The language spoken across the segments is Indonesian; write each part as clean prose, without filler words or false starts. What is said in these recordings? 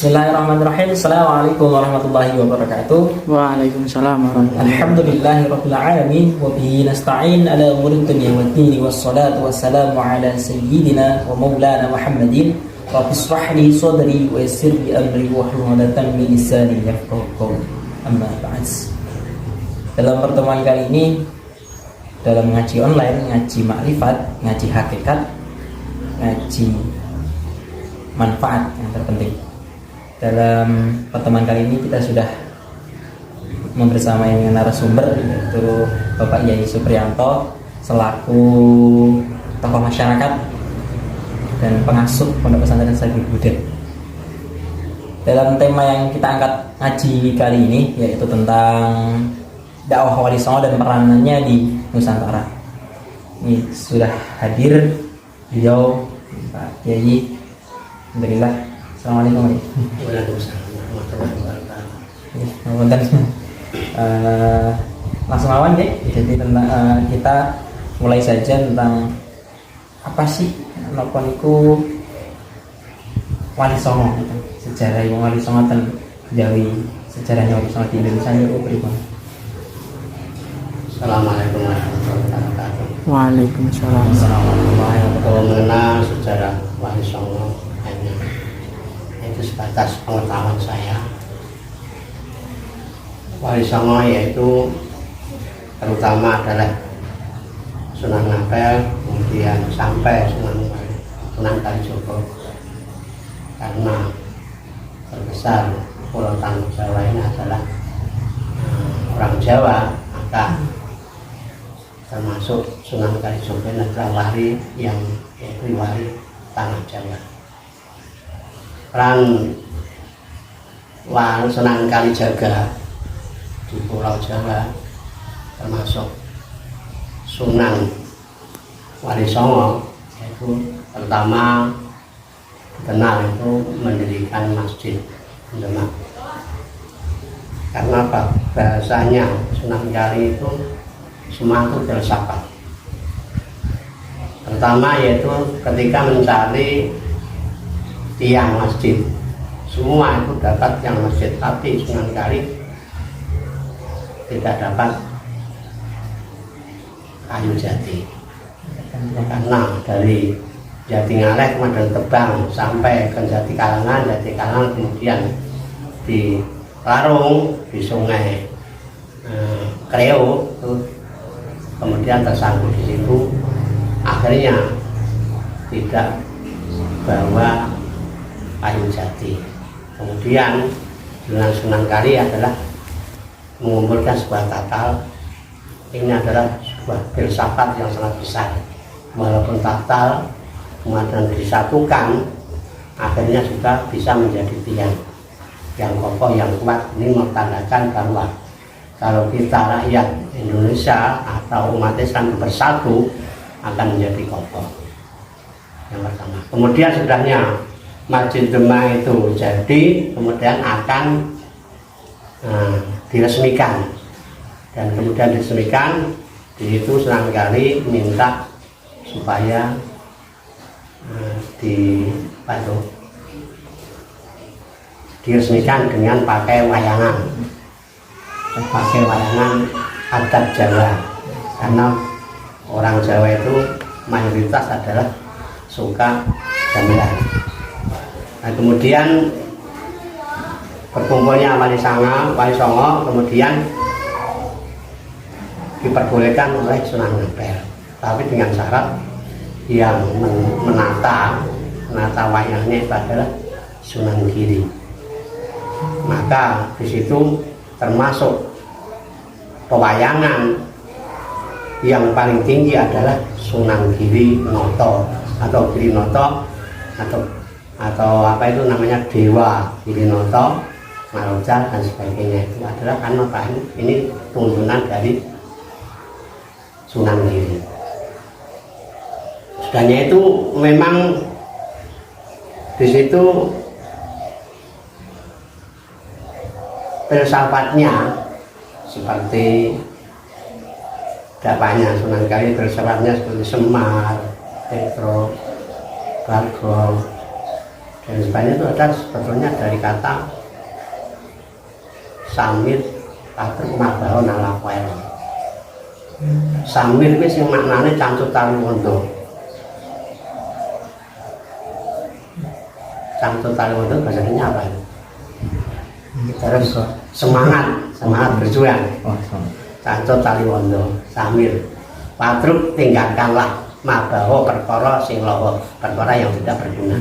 Bismillahirrahmanirrahim. Assalamualaikum warahmatullahi wabarakatuh. Waalaikumsalam warahmatullahi wabarakatuh. Alhamdulillahirabbil alamin wa bihi nasta'in ala umuri dunya waddin wassalatu wassalamu ala sayyidina wa maulana Muhammadin. Rabbi ishrah li sadri wa yassir li amri wahlul 'uqdatam min lisani yafqahu qawli. Amma ba'd. Dalam pertemuan kali ini, dalam ngaji online, ngaji makrifat, ngaji hakikat, ngaji manfaat yang terpenting. Dalam pertemuan kali ini kita sudah membersamai narasumber, yaitu Bapak Yai Supriyanto selaku tokoh masyarakat dan pengasuh Pondok Pesantren Saiful Huda. Dalam tema yang kita angkat ngaji kali ini, yaitu tentang dakwah Wali Songo dan peranannya di Nusantara. Ini sudah hadir beliau Pak Yai. Alhamdulillah. Assalamualaikum. Waalaikumsalam warahmatullahi wabarakatuh. Langsung awan deh. Jadi tentang kita mulai saja tentang apa sih napa niku Wali Songo, sejarah yang Wali Songo ten Jawi, sejarahnya Wali Songo di Indonesia niku pripun? Assalamualaikum warahmatullahi wabarakatuh. Waalaikumsalam. Warahmatullahi wabarakatuh. Mengenal sejarah Wali Songo hanya itu sebatas pengetahuan saya. Wali Songo yaitu terutama adalah Sunan Ampel, kemudian sampai Sunan Kalijogo, karena terbesar Pulau Tanah Jawa ini adalah orang Jawa, maka termasuk Sunan Kalijogo adalah wali yang yaitu wali Tanah Jawa. Peran Sunan Kalijaga di Pulau Jawa termasuk Sunan Wali Songo, yaitu pertama dikenal itu mendirikan masjid Demak. Karena apa? Bahasanya Sunan Kali itu semua itu filsafat. Pertama yaitu ketika mencari tiang masjid, semua itu dapat tiang masjid, tapi Sunan Kali tidak dapat kayu jati. Karena dari Jatingaleh kemudian Tebang sampai ke Jati Kalangan kemudian di Larung, di Sungai Kreo, kemudian tersangkut di situ, akhirnya tidak bawa kayu jati. Kemudian dengan Sunan Kali adalah mengumpulkan sebuah tatal. Ini adalah sebuah filsafat yang sangat besar. Walaupun tatal kemudian disatukan, akhirnya juga bisa menjadi tiang yang kokoh, yang kuat. Ini menandakan bahwa kalau kita rakyat Indonesia atau umat Islam bersatu akan menjadi kokoh. Yang pertama. Kemudian sudahnya Masjid Demak itu jadi, kemudian akan diresmikan, dan kemudian diresmikan di situ Sunan Kali minta supaya diresmikan dengan pakai wayangan adat Jawa, karena orang Jawa itu mayoritas adalah suka gamelan. Nah, kemudian berkumpulnya Wali Songo kemudian diperbolehkan oleh Sunan Ampel, tapi dengan syarat yang menata wayangnya itu adalah Sunan Giri. Maka di situ termasuk pewayangan yang paling tinggi adalah Sunan Giri Noto atau Giri Noto atau apa itu namanya Dewa Giri Noto, Maroja dan sebagainya. Itu adalah kan apa ini tuntunan dari Sunan Giri. Sudahnya itu memang di situ filsafatnya seperti dakwahnya Sunan Kali, filsafatnya seperti Semar, Petro, Bagong, Dan sebenarnya itu ada sebetulnya dari kata samir atau mabaho nalakwel. Samir itu yang maknanya cancut tali wondo. Cancut tali wondo bahasanya apa? Terus semangat berjuang. Cancut tali wondo, samir. Patruk tinggalkanlah mabaho perkara sing lawa, perkara yang tidak berguna.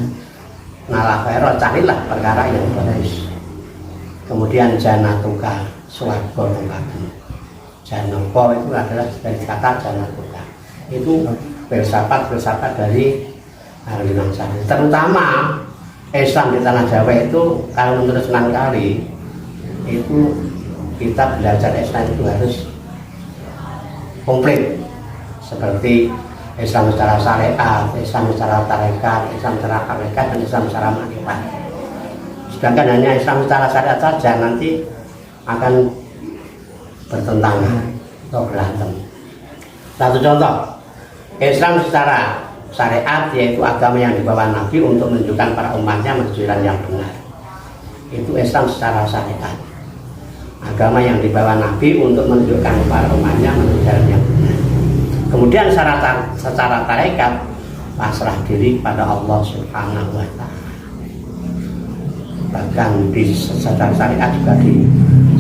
Nalakwel carilah perkara yang bagus. Kemudian janatuka swarga tempatmu. Janaka itu adalah dari kata janatuka. Itu filsafat dari ahli Nansari. Terutama Islam di tanah Jawa itu kalau menurut Sunan Kali itu kita belajar Islam itu harus komplit, seperti Islam secara syariat, Islam secara tarekat, Islam secara hakikat, dan Islam secara makrifat. Sedangkan hanya Islam secara syariat saja nanti akan bertentangan atau berantem. Satu contoh, Islam secara syariat yaitu agama yang dibawa Nabi untuk menunjukkan para umatnya menuju jalan yang benar. Itu Islam secara syariat. Agama yang dibawa Nabi untuk menunjukkan para umatnya menuju jalan yang benar. Kemudian secara tarekat pasrah diri pada Allah Subhanahu wa Ta'ala. Bahkan di secara syariat juga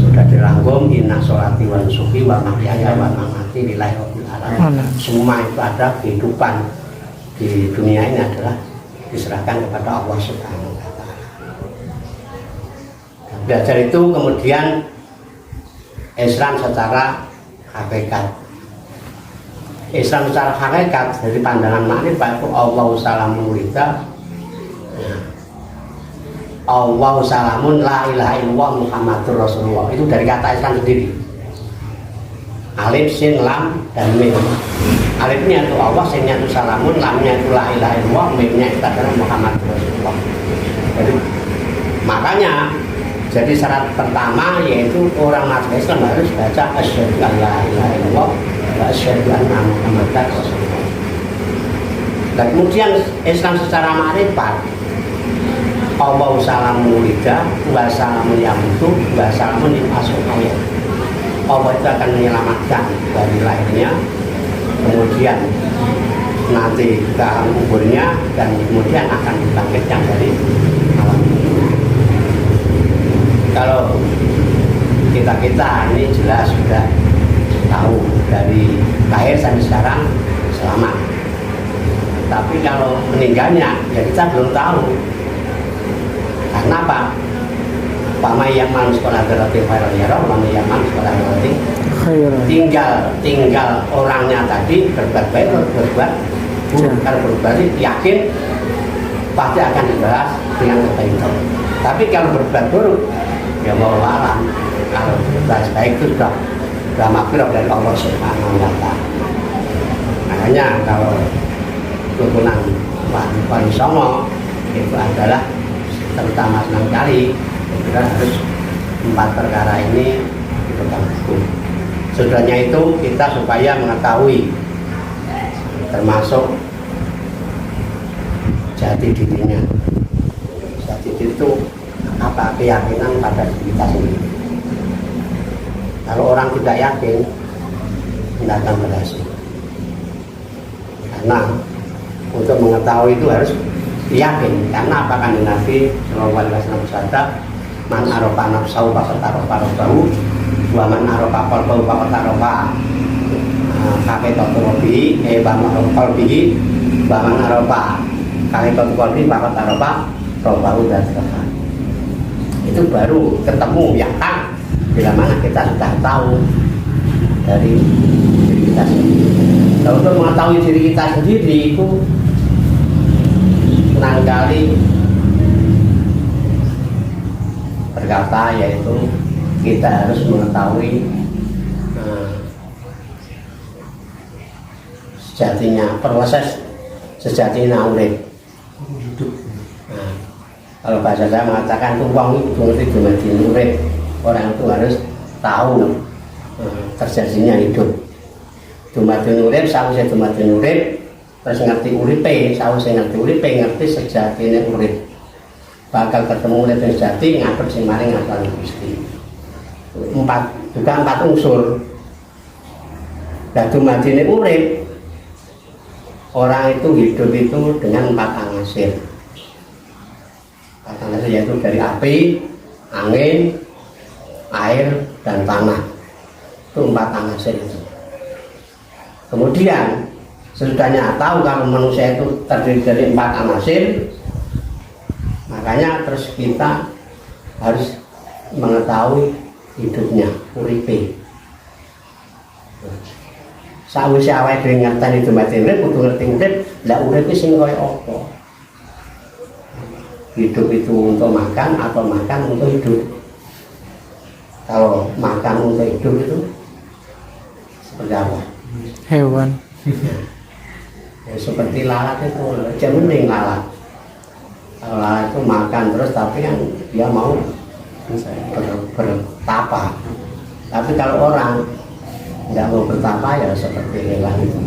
sudah dirangkum inna sholati wa nusuki wa mahyaya wa mamati lillahi rabbil alamin. Semua itu ada kehidupan di dunia ini adalah diserahkan kepada Allah Subhanahu wa Ta'ala. Belajar itu kemudian Islam secara hakikat. Islam secara hakikat dari pandangan makrifat itu Allahu salamun wida, Allahu salamun la ilaha illallah Muhammadur Rasulullah. Itu dari kata Islam sendiri. Alif, sin, lam, dan mim. Alifnya itu Allah, sinnya itu salamun, lamnya itu la ilaha illallah, mimnya itu adalah Muhammadur Rasulullah. Jadi makanya jadi syarat pertama yaitu orang masuk Islam harus baca asyhadu an la ilaha illallah wa asyhadu anna Muhammadar Rasulullah. Dan kemudian Islam secara makrifat Allahu salamun wida wa salamun yamutu wa salamun yub'atsul hayya. Allah itu akan menyelamatkan dari lahirnya, kemudian nanti ke alam kuburnya, dan kemudian akan dibangkitkan dari alam kubur. Kalau kita ini jelas sudah tahu dari lahir sampai sekarang selamat. Tapi kalau meninggalnya ya kita belum tahu. Karena apa? Pama yang man sekolah berarti viral ya, pama yang man sekolah berarti tinggal orangnya tadi berbuat baik atau berbuat buruk. Kalau berbuat yakin pasti akan dibalas dengan kebaikan. Tapi kalau berbuat buruk ya mau alam. Kalau berbuat baik itu sudah maghfirah dari Allah Subhanahu wa Ta'ala. Makanya kalau turunan Wali Songo itu adalah terutama Sunan Kali, kita harus 4 perkara ini dipegang teguh. Sudahnya itu kita supaya mengetahui termasuk jati dirinya. Jati diri itu apa? Keyakinan pada diri kita sendiri. Kalau orang tidak yakin, tidak akan berhasil. Karena untuk mengetahui itu harus yakin. Karena apa kan Nabi Shallallahu Alaihi Wasallam bersabda, man arofa nafsahu faqad arofa rabbahu, wa man arofa qalbahu faqad arofa haqiqatu rabbihi, wa man arofa qalbihi, wa man arofa haqiqatu qalbihi faqad arofa rabbahu dzatsaha. Itu baru ketemu yang kan, bila mana kita sudah tahu dari diri kita sendiri. Kalau untuk mengetahui diri kita sendiri itu Sunan Kali berkata, yaitu kita harus mengetahui sejatinya, proses sejatinya urip. Kalau bahasa saya mengatakan itu uang itu ngerti dumadi urip. Orang itu harus tahu terjadinya hidup. Dumadi urip, sawise dumadi urip, terus ngerti uripe, sawise ngerti uripe, ngerti sejatinya urip. bakal ketemu urip sejati ngadep sing maring ngaturane Gusti. Empat unsur. Nah, dumadine urip orang itu hidup itu dengan 4 angasir. 4 angasir yaitu dari api, angin, air, dan tanah. Itu 4 angasir itu. Kemudian sesudahnya tahu kalau manusia itu terdiri dari 4 angasir, makanya terus kita harus mengetahui hidupnya, uripe. Sawise awake dhewe ngerteni dumadi urip, kudu ngerti urip, lha urip iki sing kaya apa? Hidup itu untuk makan atau makan untuk hidup? Kalau makan untuk hidup itu seperti apa? Hewan. Ya, seperti lalat itu, aja mending lalat. Kalau lalat itu makan terus tapi kan dia mau bertapa. Tapi kalau orang tidak mau bertapa ya seperti hewan itu.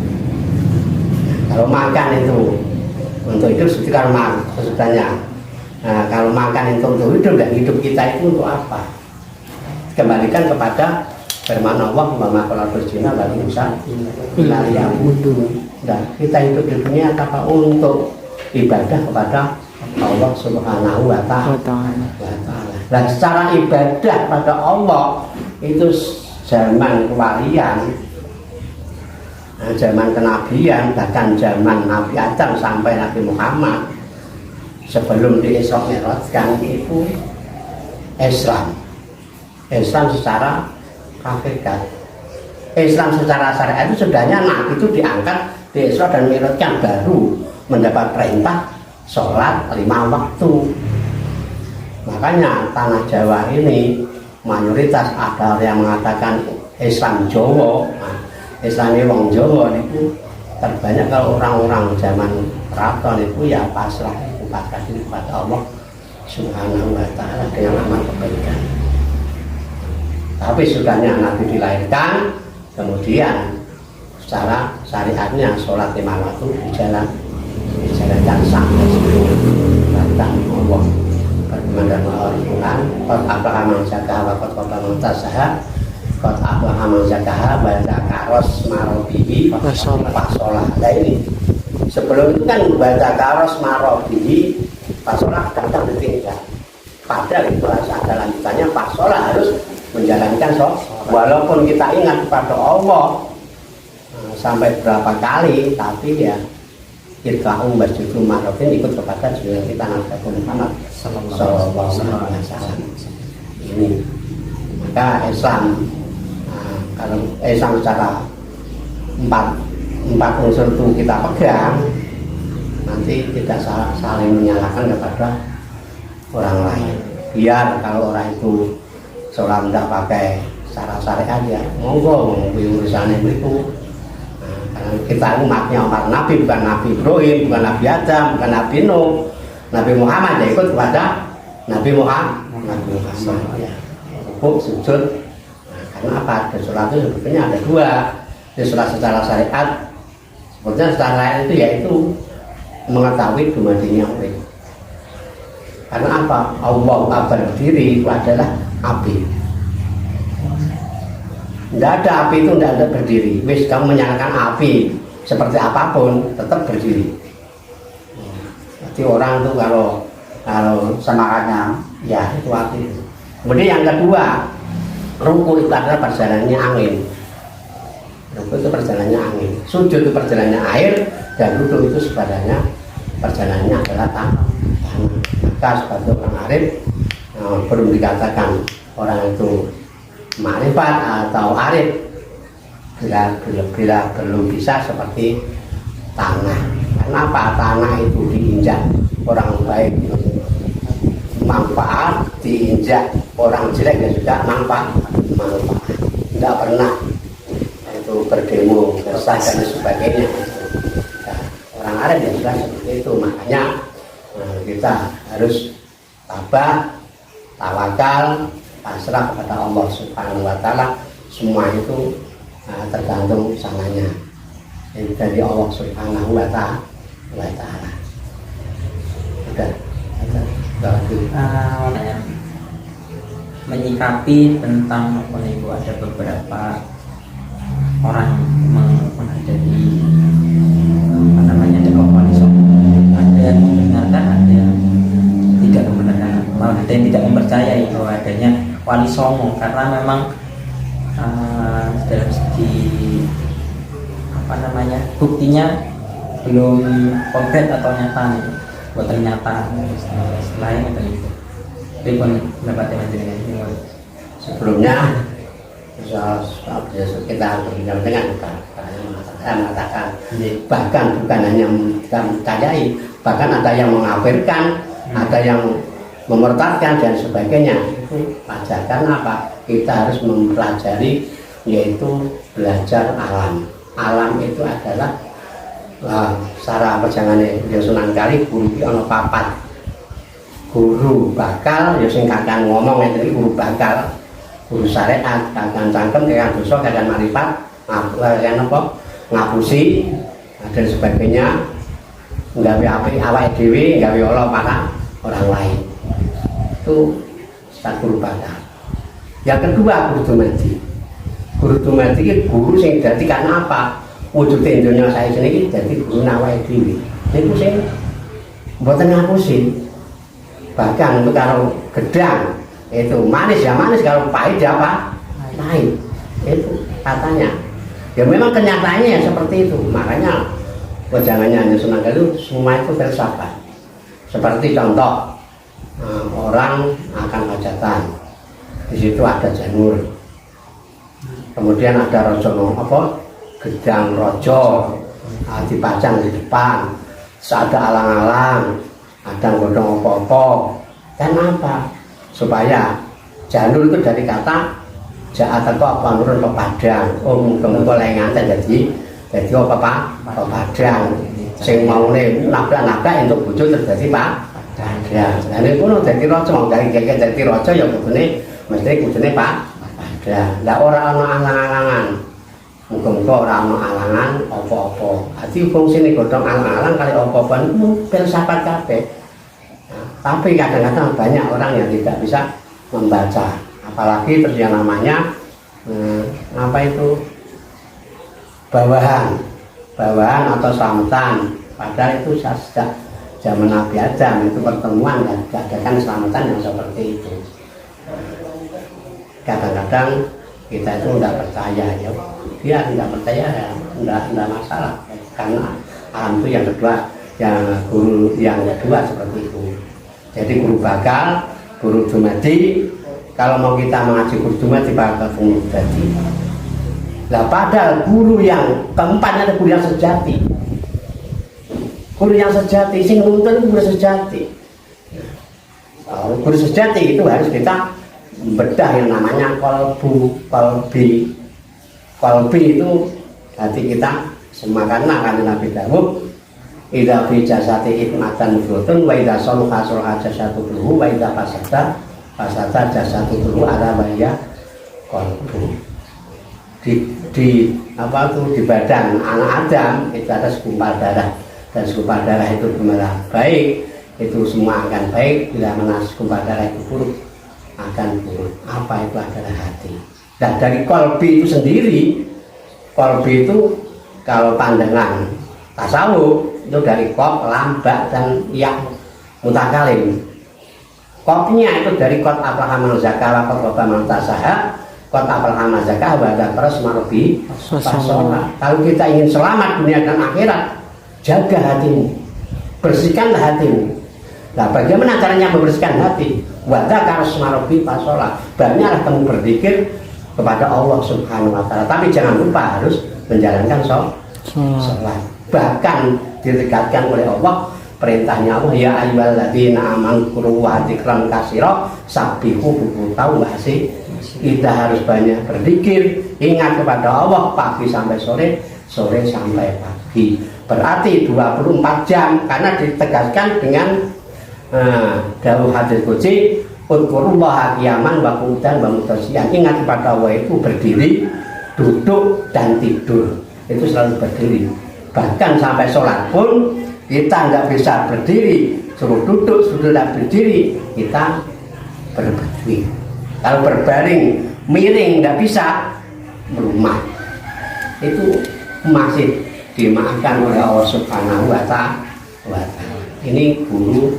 Kalau makan itu untuk hidup seperti karma sesudahnya. Nah, kalau makan itu untuk hidup dan hidup kita itu untuk apa? Kembalikan kepada firman Allah, wa ma khalaqtul jinna wal insa illa liya'budun. Nah, kita hidup di dunia apa untuk ibadah kepada Allah Subhanahu wa Ta'ala. Nah, secara ibadah pada Allah itu zaman kewalian, zaman kenabian, bahkan zaman Nabi Adam sampai Nabi Muhammad sebelum di Isra Mi'rajkan itu Islam secara hakikat. Islam secara syariat itu sudahnya Nabi itu diangkat di Isra dan Mi'rajkan baru mendapat perintah sholat 5 waktu. Makanya tanah Jawa ini mayoritas ada yang mengatakan Islam Jawa. Nah, Islamnya wong Jawa itu terbanyak kalau orang-orang zaman keraton itu ya pasrah kepada Allah Subhanahu wa Ta'ala dengan amal kebaikan. Tapi sudahnya Nabi dilahirkan, kemudian secara syariatnya sholat 5 waktu dijalankan sampai datang Allah. Bagaimana dalam Al-Quran, qad aflaha man zakkaha wa qad khaba man dassaha, qad aflaha man zakkaha wa dzakara asma rabbih fa shalah. Nah ini sebelum itu kan baca karos marobihi pasolah datang ditinggal. Padahal itu harus ada lanjutannya, pasolah harus menjalankan sholat. Walaupun kita ingat kepada Allah sampai berapa kali, tapi ya kita masjidul marofin ikut kepada junjungan kita Nabi Muhammad Sallallahu Alaihi Wasallam ini. Maka Islam, kalau Islam secara empat unsur itu kita pegang, nanti tidak saling menyalahkan kepada orang lain. Biar kalau orang itu sholat tidak pakai cara syariat ya monggo urusannya itu. Karena kita umatnya umat Nabi, bukan Nabi Ibrahim, bukan Nabi Adam, bukan Nabi Nuh, Nabi Muhammad ya ikut kepada Nabi Muhammad. Ya. Rukuk, sujud. Nah, karena apa? Di sholat itu sebetulnya ada 2. Di sholat secara syariat, sebetulnya secara lain itu yaitu mengetahui dumadinya urip. Karena apa? Allah berdiri itu adalah api. Tidak ada api itu tidak ada berdiri. Wis kamu menyalakan api seperti apapun tetap berdiri. Jadi orang itu kalau semangatnya ya itu api. Kemudian yang kedua, ruku itu adalah perjalanannya angin. Ruku itu perjalanannya angin. Sujud itu perjalanannya air, dan duduk itu sebenarnya perjalanannya adalah tanah. Maka sebagai orang arif belum dikatakan orang itu ma'rifat atau arif bila belum bisa seperti tanah. Kenapa? Tanah itu diinjak orang baik manfaat, diinjak orang jelek dan juga manfaat. Tidak pernah itu berdemo, resah dan sebagainya. Nah, orang arif ya sudah seperti itu. Makanya kita harus tabah, tawakal, pasrah kepada Allah Subhanahu wa Ta'ala. Semua itu tergantung sananya dari Allah Subhanahu wa Ta'ala. Sudah. menyikapi tentang apa nih Bu, ada beberapa orang menghadapi apa namanya dakwah wali songo, ada yang membenarkan, ada yang tidak membenarkan, malah ada yang tidak mempercayai bahwa adanya wali songo karena memang dalam segi apa namanya buktinya belum konkret atau nyata nih, buat ternyata selain itu. Tapi pun pendapatnya dengan ini sebelumnya kita berbincang dengan saya mengatakan bahkan bukan hanya kita mempercayai, bahkan ada yang mengkafirkan, ada yang memurtadkan dan sebagainya. Itu wajar karena apa? Kita harus mempelajari, yaitu belajar alam. Alam itu adalah secara perjalanan Sunan Kali guru ono papat. Guru bakal ya sing kakang ngomong itu guru bakal, guru syariat, kakang cangkem, kakang dosa, kakang marifat, ngapusi dan sebagainya, nggawe api awake dhewe, nggawe Allah para orang lain. Itu guru bakal. Yang kedua guru dumadi. Guru dumadi itu guru sing dadi karena apa? Wujude dunya saya sini dadi guru awake dhewe. Niku sing mboten ngapusi. Bahkan untuk kalau gedang itu manis ya manis, kalau pahit ya apa? Pahit. Itu katanya. Ya memang kenyataannya ya seperti itu. Makanya jangannya hanya Sunan Kali itu semua itu filsafat. Seperti contoh orang akan hajatan. Di situ ada janur. Kemudian ada rojo apa? Gedang rojo dipajang di depan. Ada alang-alang. Ada godong apa-apa, kan apa? Supaya janur itu dari kata jaat atau apa nurun pepadang. Muga-muga lenganten jadi apa Pak? Pepadang. Sing maune nabrak-nabrak untuk bojo terjadi Pak. Padang. Lah niku kudu dadi raja, mau dari keke dadi raja ya kudune mesti kudune Pak. Padang. Lah ora ana alang-alangan. Muga-muga ora ana alangan apa-apa. Ati fungsine godhong alang-alang kali apa-apa niku filsafat kabeh. Tapi kadang-kadang banyak orang yang tidak bisa membaca, apalagi terus yang namanya apa itu bawahan atau slametan. Padahal itu sejak zaman Nabi Adam itu pertemuan dan diadakan selamatan yang seperti itu. Kadang-kadang kita itu tidak percaya, ya dia tidak percaya ya tidak masalah, karena alam itu yang kedua, yang guru yang kedua seperti itu. Jadi guru bakal, guru dumadi, kalau mau kita mengaji guru dumadi bakal guru dumadi. Nah padahal guru yang keempatnya ada guru yang sejati. Guru yang sejati, sing nuntun guru sejati. Guru sejati itu harus kita bedah yang namanya kolbi itu hati kita semakanlah karena Nabi Dawud. Idza fi jasati ikmatan nufrutun wa idza saluha saluha jasatu kulluhu wa idza fasada jasatu kulluhu ala bahya qalbu. Di apa tuh di badan anak Adam itu ada segumpal darah, dan segumpal darah itu benar baik itu semua akan baik, bila mana segumpal darah itu buruk akan buruk. Apa itu adalah hati. Dan dari qalbi itu sendiri, qalbi itu kalau pandangan tasawuf itu dari qaf, lam, ba dan ya mutakalim. Qafnya itu dari qad aflaha zakah wa qad man tasaha, qad aflaha zakah wa dzakara smarbi fasola. Kalau kita ingin selamat dunia dan akhirat, jaga hatimu, bersihkanlah hatimu. Nah, bagaimana caranya membersihkan hati? Wa dzakara smarbi fasola. Banyaklah kamu berzikir kepada Allah Subhanahu wa taala, tapi jangan lupa harus menjalankan sholat. Bahkan ditegaskan oleh Allah, perintahnya Allah, ya ayyuhalladzina amanu quru wa dzikran katsira sabbihu bukratan wa asila. Kita harus banyak berzikir, ingat kepada Allah pagi sampai sore, sore sampai pagi. Berarti 24 jam, karena ditegaskan dengan dawuh hadis qudsi, udzurullaha qiyaman wa qu'udan wa mutasyian. Ingat kepada Allah itu berdiri, duduk dan tidur. Itu selalu berdiri. Bahkan sampai sholat pun kita nggak bisa berdiri suruh tidak berdiri, kita berdiri. Kalau berbaring, miring nggak bisa, merumah. Itu masih dimaafkan oleh Allah Subhanahu wa Ta'ala. Ini guru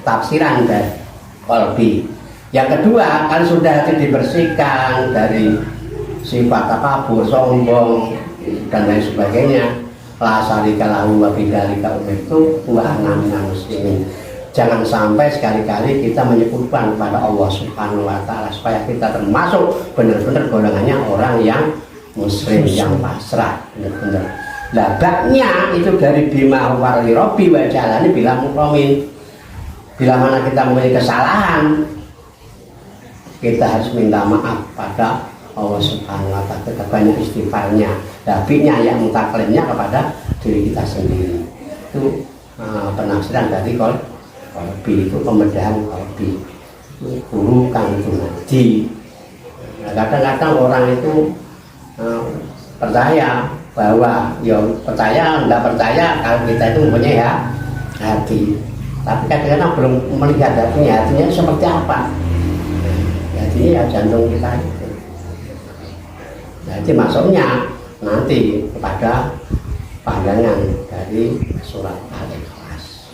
tafsiran dari qalbi. Yang kedua, kalau sudah hati dibersihkan dari sifat takabur, sombong dan lain sebagainya, la syarika lahu wa bidzalika umirtu wa ana minal muslimin. Jangan sampai sekali-kali kita menyebutkan kepada Allah Subhanahu wa Ta'ala supaya kita termasuk benar-benar golongannya orang yang muslim, yang pasrah, benar-benar. Labaknya itu dari bima warli robbi wa jalani bila mukromin. Bila mana kita mempunyai kesalahan, kita harus minta maaf pada Allah Subhanahu wa Ta'ala, kita banyak istighfarnya. Labiknya yang mutaklimnya kepada diri kita sendiri. Itu penafsiran dari qalbi, itu pembedahan qalbi. Guru kan itu ngaji. Kadang-kadang orang itu percaya bahwa ya percaya enggak percaya kalau kita itu mempunyai ya hati, tapi kadang-kadang belum melihat hatinya seperti apa. Hatinya ya jantung kita itu. Jadi maksudnya nanti kepada pandangan dari surat Al-Ikhlas.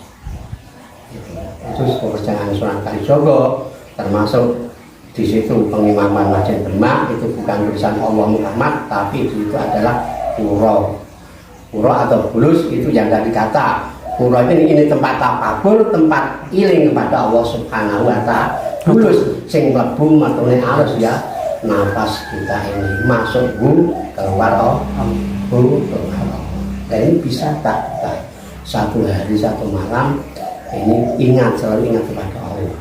Itu pekerjaan surat Kalijogo, termasuk di situ pengimaman Masjid Demak itu bukan tulisan Allah Muhammad, tapi itu adalah puro atau bulus, itu yang dari kata puro ini tempat tapabur, tempat iling kepada Allah Subhanahu wa Ta'ala. Bulus sing mlebu matune alus ya, napas kita ini masuk keluar keluar. Dan ini bisa tak satu hari satu malam ini selalu ingat kepada Allah.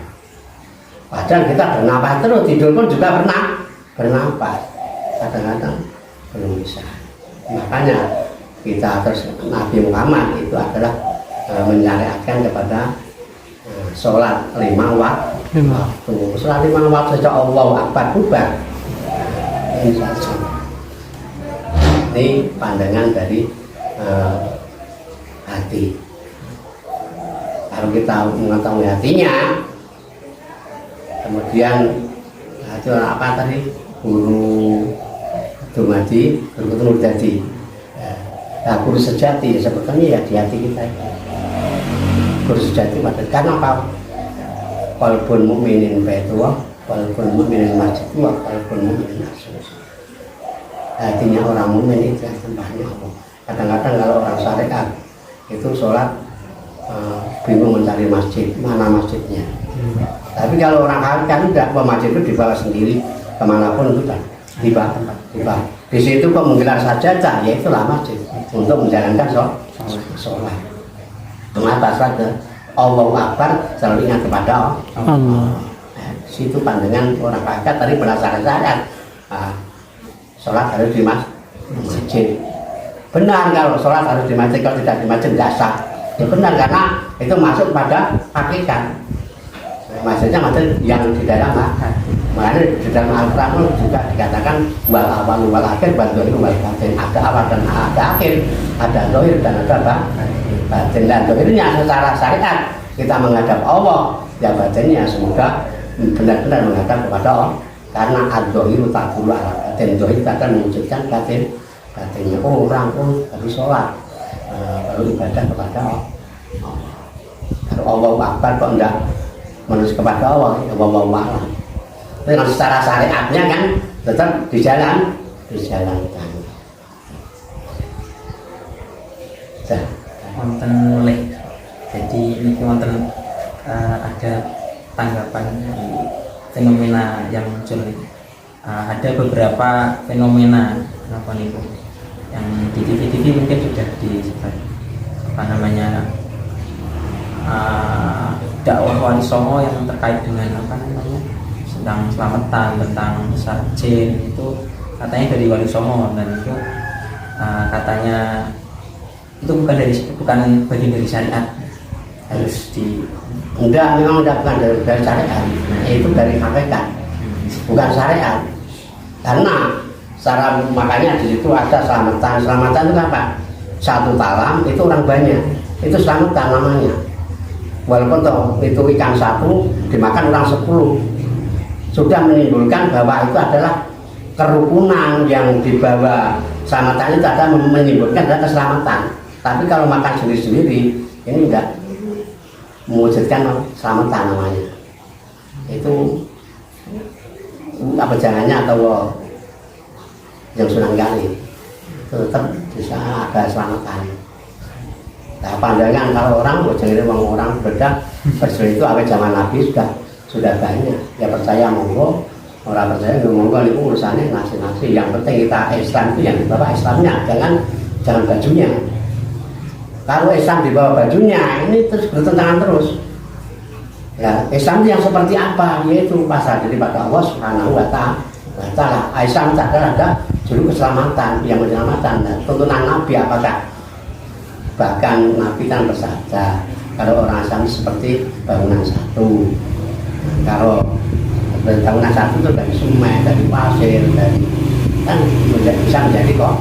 Padahal kita bernapas terus, tidur pun juga pernah bernapas, kadang-kadang belum bisa. Makanya kita terus Nabi Muhammad itu adalah menyariatkan kepada sholat 5 waktu. Sholat 5 waktu sejak Allah Akbar bubar. Ini pandangan dari hati. Kalau kita mengetahui hatinya, kemudian itu apa tadi, guru Dumadi, guru ketemu jadi. Nah, guru sejati sebetulnya ya di hati kita. Guru sejati karena apa? Walaupun mukminin baitullah, walaupun mukminin masjidullah, walaupun mukminin rasul. Hatinya orang mukmin itu yang tempatnya Allah. Kadang-kadang kalau orang syariat itu sholat bingung mencari masjid, mana masjidnya. Tapi kalau orang kafir kan tidak, masjid itu dibawa sendiri kemanapun itu kan dibawa. Di situ kok menggelar sajadah, ya itulah masjid untuk menjalankan sholat. Mengapa saja Allahu Akbar selalu ingat kepada Allah. Situ pandangan orang kafir tadi berdasarkan syariat. Sholat harus di masjid. Benar kalau sholat harus di masjid, kalau tidak di masjid tidak sah. Ya benar karena itu masuk pada hakikat. Maksudnya yang di dalam hati. Makanya di dalam Al-Quran juga dikatakan wal awal wal akhir, wal zahir wal batin. Ada awal dan ada akhir, ada zahir dan ada batin. Dan zahirnya secara syariat kita menghadap Allah, ya batinnya semoga benar-benar menghadap kepada Allah. Karena ad-zahiru taqulu ala batin. Zahir akan mewujudkan batinnya. Orang pun habis sholat lalu ibadah kepada Allah. Kalau Allahu Akbar kok enggak menuju kepada Allah, ya Allahu a'lam. Dengan secara syariatnya kan tetap dijalankan. Wonten mulai. Jadi ini wonten ada tanggapan dari fenomena yang muncul. Ada beberapa fenomena apa nih Bu, yang di TV mungkin sudah disebar dakwah Wali Songo yang terkait dengan tentang selamatan, tentang jin, itu katanya dari Wali Songo, dan itu katanya itu bukan bagian dari syariat, harus memang bukan dari syariat, itu dari hakikat, bukan syariat. Karena makanya di situ ada selamatan itu apa? Satu talam itu orang banyak, itu selamatan namanya. Walaupun toh itu ikan satu dimakan orang 10, sudah menimbulkan bahwa itu adalah kerukunan yang dibawa selamatan, itu ada menimbulkan adalah keselamatan. Tapi kalau makan sendiri-sendiri ini enggak mewujudkan selamatan namanya. Itu apa jangannya atau yang Sunan Kali tetap bisa ada selamatan. Nah, pandangan kalau orang jadi orang berbeda berselisih itu awal zaman Nabi sudah banyak. Ya percaya monggo, orang percaya monggo itu urusannya nasi-nasi. Yang penting kita Islam itu yang dibawa Islamnya, jangan bajunya. Kalau Islam dibawa bajunya ini terus bertentangan terus. Ya, Islam itu yang seperti apa? Yaitu pasal daripada Allah Subhanahu wa Ta'ala. Islam ada juru keselamatan yang menyelamatkan. Nah, tuntunan Nabi apakah? Bahkan Nabi kan bersabda kalau orang Islam seperti bangunan satu. Kalau bangunan satu itu dari semen, dari pasir, dari kan bisa menjadi kok.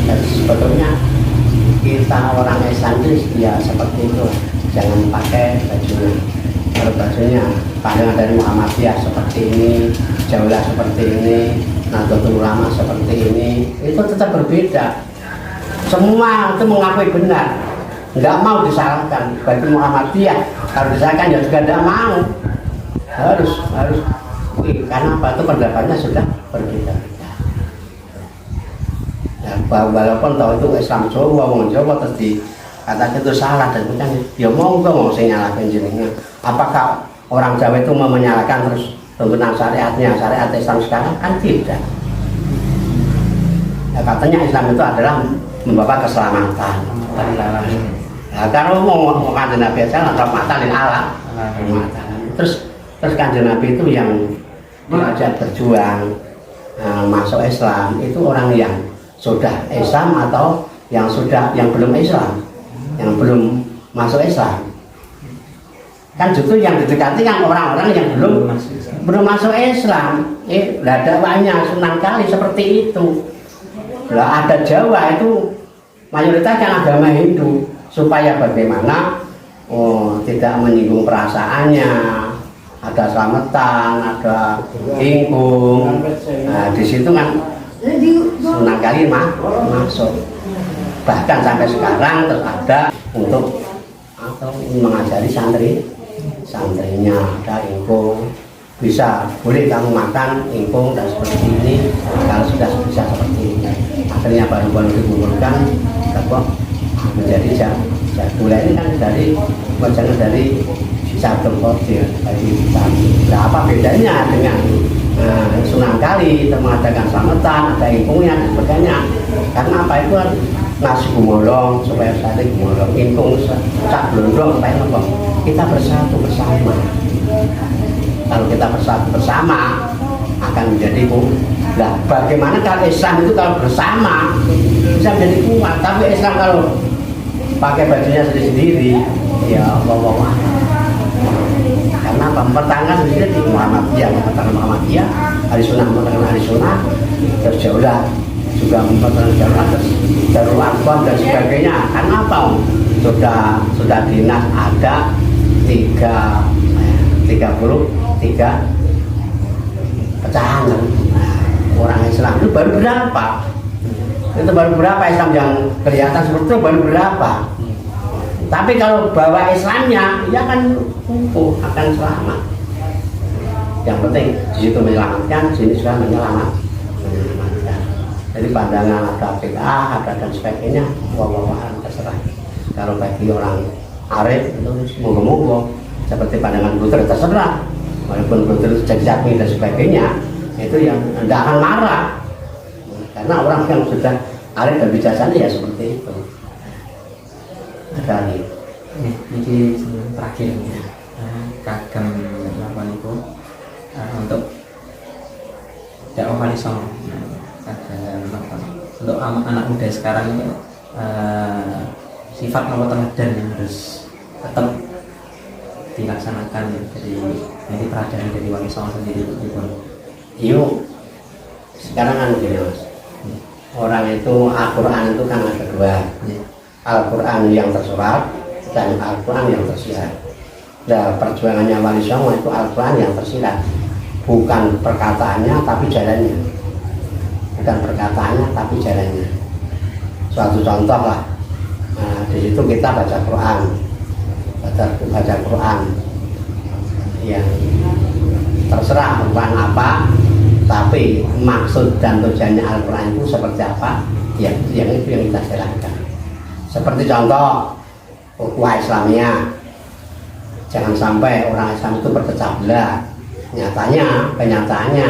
Dan sebetulnya kita orang Islam itu ya seperti itu. Jangan pakai bajunya. Kalau bajunya pandangan dari Muhammadiyah seperti ini, Jaulah seperti ini, Nahdlatul Ulama seperti ini, itu tetap berbeda. Semua itu mengakui benar, nggak mau disalahkan. Bagi Muhammadiyah kalau disalahkan ya juga tidak mau. Harus karena apa? Itu pendapatnya sudah berbeda. Ya, walaupun tahu itu Islam Jawa, wong Jawa terus dikatakan itu salah dan bukan. Ya mau saya nyalakan jenengnya. Apakah orang Jawa itu mau menyalahkan terus tuntunan syariatnya, syariat Islam sekarang kan tidak. Ya, katanya Islam itu adalah membawa keselamatan. Nah, kalau mau kanjeng Nabi aja rahmatan lil alam. Terus kanjeng Nabi itu yang diajak berjuang masuk Islam itu orang yang sudah Islam atau yang belum Islam, yang belum masuk Islam. Kan justru yang didekati kan orang-orang yang belum masuk Islam. Ada banyak Sunan Kali seperti itu. Lah ada Jawa itu mayoritas yang agama Hindu supaya bagaimana tidak menyinggung perasaannya, ada selamatan, ada ingkung. Nah, di situ kan Sunan Kali masuk. Bahkan sampai sekarang terus ada untuk atau mengajari santrinya ada ingkung. Boleh kamu makan ingkung dan seperti ini kalau sudah bisa seperti ini. Akhirnya baru dikumpulkan menjadi jadul. Ini kan dari Syaikhul Qadir dari nah, apa bedanya dengan Sunan Kali mengadakan selamatan, ada ingkungnya dan sebagainya. Karena apa itu kan nasi gumolong supaya sate gumolong, ingkung sak blondong supaya apa? Kita bersatu bersama. Kalau kita bersatu bersama akan menjadi kuat. Nah, bagaimana kalau Islam itu kalau bersama bisa menjadi kuat, tapi Islam kalau pakai bajunya sendiri-sendiri, ya Allah. Karena pertengahan sendiri di Muhammadiyah, hari sunnah, terus Jaulah juga mempertahankan Darul Arqam dan sebagainya. Karena apa? Sudah dinas ada 33 pecahan. Orang Islam itu baru berapa? Itu baru berapa Islam yang kelihatan seperti itu baru berapa? Tapi kalau bawa Islamnya, ya kan akan selamat. Yang penting di situ menyelamatkan, di sini juga menyelamatkan. Jadi pandangan ada bid'ah, ada dan sebagainya, wawahan terserah. Kalau bagi orang arif itu moga-moga seperti pandangan Buter terserah. Walaupun Buter jadi jatmi dan sebagainya, itu yang tidak akan marah. Karena orang yang sudah arif dan bijaksana ya seperti itu. Ada nih. Jadi terakhir kagem lawan itu untuk dakwah walisong untuk anak muda sekarang ini sifat nomor teladan yang harus tetap dilaksanakan dari nanti peradaban dari wali songo sendiri gitu. Yuk sekarang kan gini mas, orang itu Al-Quran itu kan ada dua, Al-Quran yang tersurat dan Al-Quran yang tersirat. Nah, perjuangannya Wali Songo itu Al-Quran yang tersirat, bukan perkataannya tapi jalannya, bukan perkataannya tapi jalannya. Suatu contoh lah, nah, di situ kita baca Quran, baca Quran yang terserah bukan apa, tapi maksud dan tujuannya Al-Quran itu seperti apa, yang itu yang kita jalankan. Seperti contoh ukhuwah Islamiyah, jangan sampai orang Islam itu berpecah belah. Kenyataannya,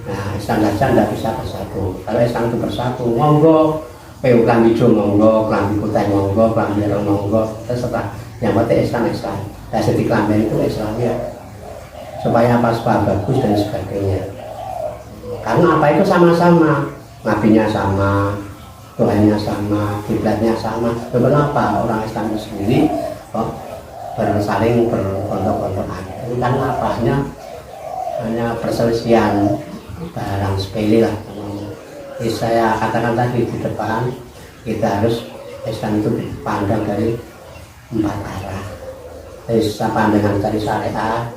nah Islam saja tidak bisa bersatu. Kalau Islam itu bersatu, monggo, kelambi hijau monggo, kelambi putih monggo, kelambi merah monggo, terserah. Yang penting Islam. Nah, jadi kelambi itu Islamnya, supaya pas bagus dan sebagainya. Karena apa itu sama-sama, nabinya sama, Tuhannya sama, kiblatnya sama. Kenapa orang Islam itu sendiri saling berkontok-kontokan? Itu kan apa? Hanya perselisihan barang sepele lah. Jadi saya katakan tadi di depan, kita harus Islam itu dipandang dari 4 arah. Bisa pandangan dari syariat,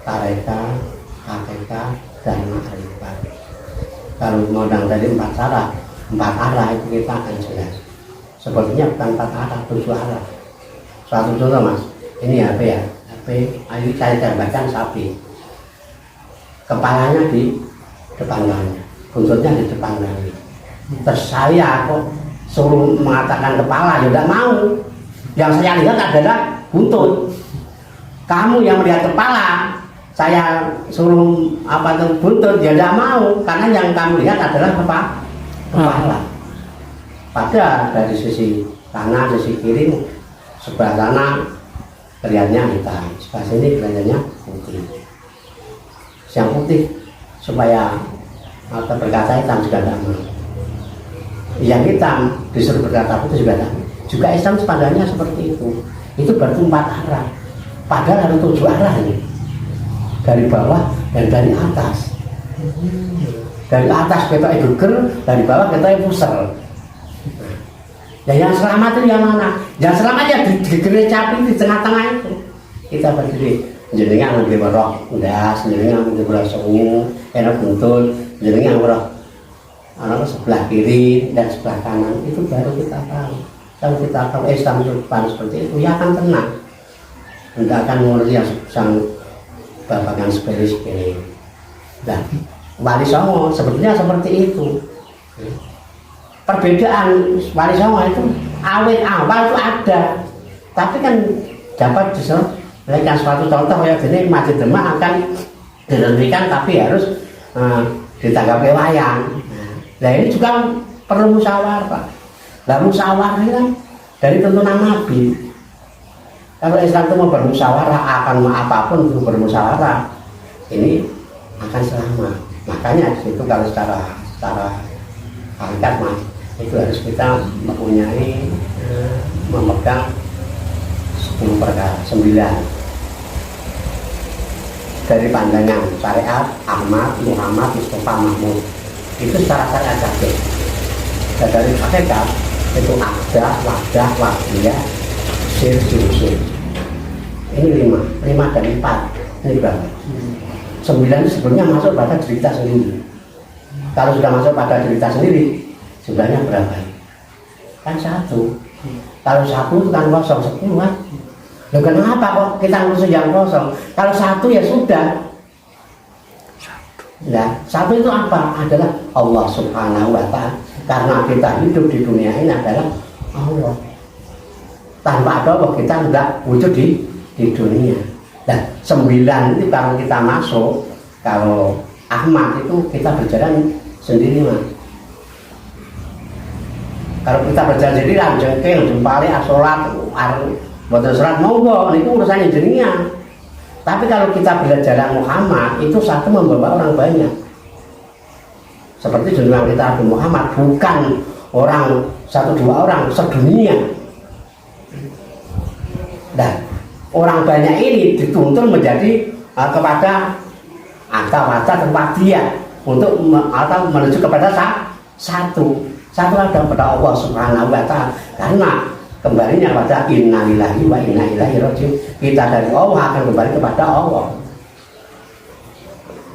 tarekat, hakikat, dan ma'rifat. Kalau memandang dari 4 arah itu kita akan jelas. Sepertinya bukan 4 arah, 7 arah. Suatu contoh mas, ini HP ya, ini saya gambarkan sapi. Kepalanya di depan kami, buntutnya di depan kami. Terus saya kok suruh mengatakan kepala, ya tidak mau. Yang saya lihat adalah buntut. Kamu yang melihat kepala, saya suruh apa itu buntut, ya tidak mau. Karena yang kamu lihat adalah kepala. Pada dari sisi kanan, sisi kiri, sebelah sana kelihatannya hitam, sebelah sini kelihatannya putih. Yang putih supaya atau berkata hitam juga tidak mau. Yang hitam disuruh berkata putih juga tidak mau. Juga Islam sepanjangnya seperti itu. Itu berarti 4 arah. Padahal ada 7 arah ini. Dari bawah dan dari atas. Dari atas kita geger, dari bawah kita pusar. Yang selamat itu yang mana? Yang selamat ya di capi di tengah-tengah itu. Kita berdiri. Jenengan nggih weruh ndas, jenengan nggih weruh sungu, enak buntut, jenengan weruh ana sebelah kiri dan sebelah kanan. Itu baru kita tahu. Kalau kita tahu Islam itu seperti itu, ya akan tenang. Tidak akan mengurusi yang babagan sepele-sepele. Nah, Wali Songo sebetulnya seperti itu. Perbedaan Wali Songo itu awal itu ada, tapi kan dapat diselesaikan. Suatu contoh ya, ini Masjid Demak akan dihentikan tapi harus ditanggapi wayang. Nah ini juga perlu musyawarah. Nah musyawarah kan dari tuntunan Nabi. Kalau Islam itu mau bermusyawarah, akan apapun itu bermusyawarah, ini akan selamat. Makanya itu kalau secara hakikat mas, itu harus kita mempunyai memegang 10 perkara, 9 dari pandangan syariat Ahmad, Muhammad, Mustafa, Mahmud. Itu secara syariat saja. Dan dari hakikat itu ada, wadah, wadiyah, sir. Ini 5 dan 4. Ini berapa? 9 itu sebenarnya masuk pada cerita sendiri. Kalau sudah masuk pada cerita sendiri, jumlahnya berapa? Kan 1. Kalau 1 itu kan kosong, 10 kan? Loh kenapa kok kita ngurus yang kosong? Kalau 1 ya sudah. Nah, 1 itu apa? Adalah Allah Subhanahu wa Ta'ala. Karena kita hidup di dunia ini adalah Allah. Tanpa ada Allah kita tidak wujud di dunia. Nah, 9 itu kalau kita masuk, kalau Ahmad itu kita berjalan sendiri mas. Kalau kita berjalan sendiri, jengkel, jempali, asolat, buatan sholat, monggo, itu urusannya jenengan. Tapi kalau kita berjalan Muhammad, itu satu membawa orang banyak. Seperti jenengan kita Nabi Muhammad, bukan orang 1-2 orang, sedunia. Dan orang banyak ini dituntun menjadi kepada wata tempat dia untuk atau menuju kepada satu ada pada Allah Subhanahu wa Ta'ala. Karena kembalinya pada inna lillahi wa inna ilaihi raji'un. Kita dari Allah akan kembali kepada Allah.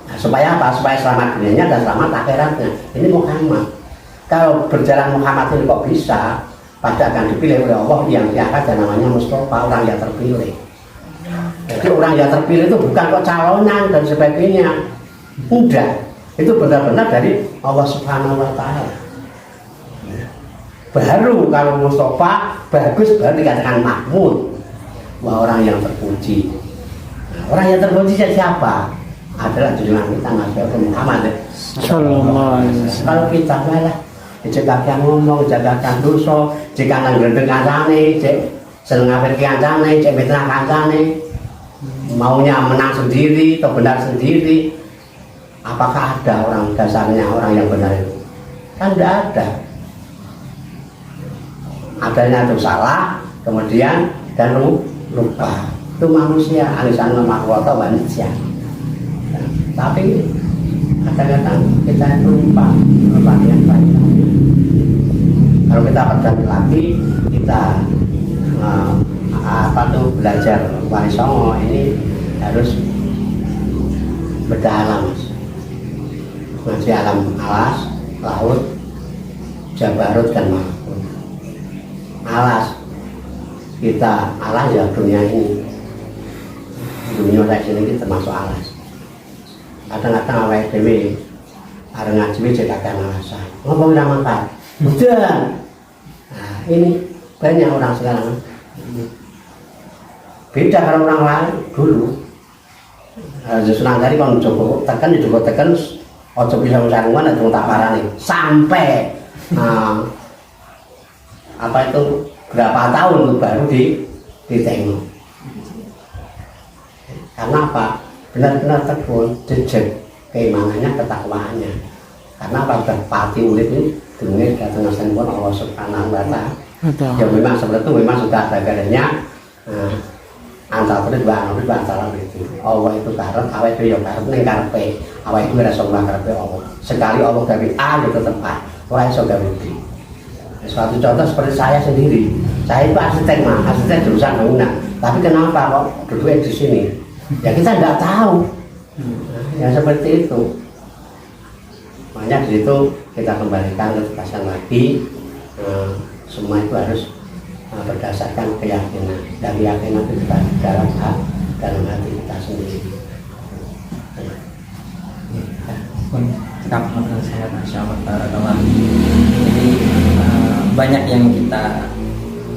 Nah, supaya apa? Supaya selamat dunianya dan selamat akhiratnya. Ini Muhammad. Kalau berjalan Muhammad ini kok bisa, pada akan dipilih oleh Allah yang diangkat dan namanya Mustafa, orang yang terpilih. Jadi orang yang terpilih itu bukan kok calonan dan sebagainya. Enggak. Itu benar-benar dari Allah Subhanahu wa taala. Baru kalau Mustafa bagus baru dikatakan Mahmud. Wah, orang yang terpuji. Nah, orang yang terpuji siapa? Adalah junjungan kita Nabi Muhammad Sallallahu alaihi wasallam. Kalau kita malah dijagakan ngomong, dijagakan dosa, jika nanggendeng kancane, seneng ngapir kancane, cek mitra kancane, maunya menang sendiri atau benar sendiri. Apakah ada orang dasarnya orang yang benar itu? Kan tidak ada. Adanya itu salah, kemudian dan lupa. Itu manusia, alisan makhluqa manusia. Tapi kadang-kadang kita itu lupa yang baik. Kalau kita perjalanan lagi, kita belajar Wali Songo ini harus berdalam, ngaji alam alas, laut, jabarut dan malakut. Alas kita alas ya dunia ini, dunia sini kita termasuk alas. Kadang-kadang awake dhewe areng ngaji cek kakek alasan. Ngomong ra makan. Udah. Nah, ini banyak orang sekarang. Beda kalau orang lain dulu. Senang dari kon Joko tekan ojo bisa sarungan atau tak parani sampai apa itu berapa tahun baru ditengok. Karena apa? Benar-benar tekun jejak keimanannya, ketakwaannya. Karena pada pati urip ini dunia datang pun Allah Subhanahu wa taala. Ya memang seperti itu, memang sudah ada garisnya antara berdua antara itu. Allah itu karep, awake dhewe ya karep ning karepe. Awake dhewe rasa ora karepe Allah. Sekali Allah gawe A ya tetep A. Ora iso gawe B. Suatu contoh seperti saya sendiri. Saya itu arsitek jurusan bangunan. Tapi kenapa kok duduk di sini? Ya kita tidak tahu. Ya seperti itu. Makanya di situ kita kembalikan ketegasan lagi. Semua itu harus berdasarkan keyakinan. Dan keyakinan itu kita dalam hati kita sendiri. Sikap sangat Masya Allah. Jadi banyak yang kita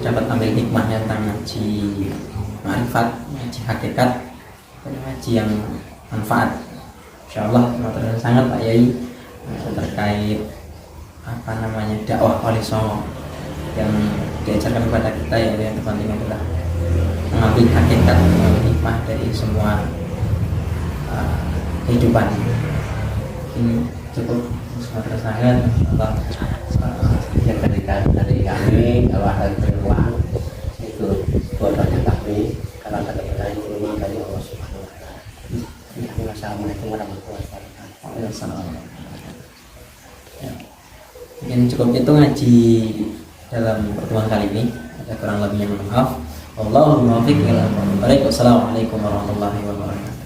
dapat ambil hikmahnya tentang ngaji ma'rifat, ngaji hakikat, ngaji yang manfaat. Insya Allah sangat Pak Yai terkait apa namanya dakwah Wali Songo yang diajarkan kepada kita, ya yang terpenting adalah mengambil hakikat, mengambil hikmah dari semua kehidupan. Ini cukup sangat Allah. Ya dari kami kalau ada peluang itu bodohnya kami kalau ada peluang dari Allah Subhanahu wa taala. Assalamualaikum warahmatullahi wabarakatuh. Mungkin cukup itu ngaji dalam pertemuan kali ini. Ada kurang lebihnya mohon maaf. Wallahul muwaffiq ila aqwamit thoriq. Wassalamualaikum warahmatullahi wabarakatuh.